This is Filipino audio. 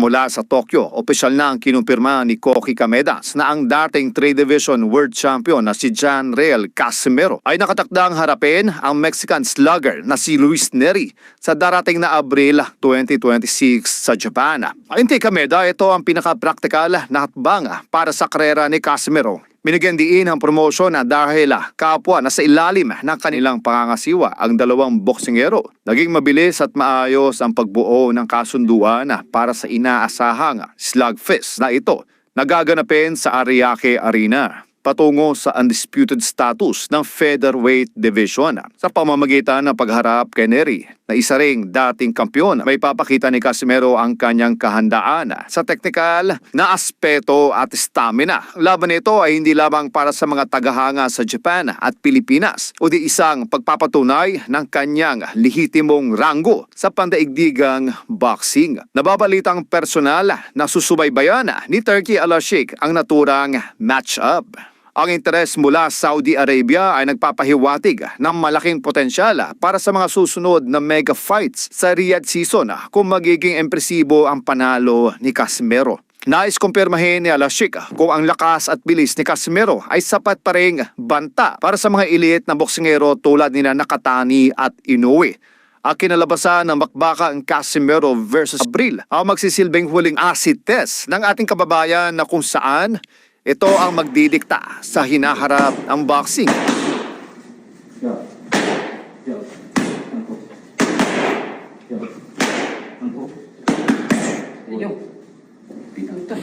Mula sa Tokyo, opisyal na ang kinumpirma ni Koki Kamedas na ang dating 3 Division World Champion na si John Real Casimero ay nakatakdang harapin ang Mexican slugger na si Luis Neri sa darating na Abril 2026 sa Japan. Ayon kay Kameda, ito ang pinaka-praktikal na hakbang para sa karera ni Casimero. Binigyan diin ang promosyon na dahil kapwa na sa ilalim ng kanilang pangangasiwa ang dalawang boksingero. Naging mabilis at maayos ang pagbuo ng kasunduan para sa inaasahang slugfest na ito na gaganapin sa Ariake Arena patungo sa undisputed status ng featherweight division. Sa pamamagitan ng pagharap kay Neri na isa ring dating kampiyon, may papakita ni Casimero ang kanyang kahandaan sa teknikal na aspeto at stamina. Laban nito ay hindi lamang para sa mga tagahanga sa Japan at Pilipinas, o di isang pagpapatunay ng kanyang lehitimong ranggo sa pandaigdigang boxing. Nababalitang personal na susubaybayan ni Turki Al-Sheikh ang naturang match-up. Ang interes mula Saudi Arabia ay nagpapahiwatig ng malaking potensyal para sa mga susunod na mega fights sa Riyadh season kung magiging impresibo ang panalo ni Casimero. Nais kumpirmahin ni Al-Sheikh kung ang lakas at bilis ni Casimero ay sapat pa ring banta para sa mga elite na boksingero tulad nina Nakatani at Inoue. Ang kinalabasan ng bakbaka ang Casimero versus Abril ang magsisilbing huling acid test ng ating kababayan na kung saan ito ang magdidikta sa hinaharap ng boxing. Yo, pinutay.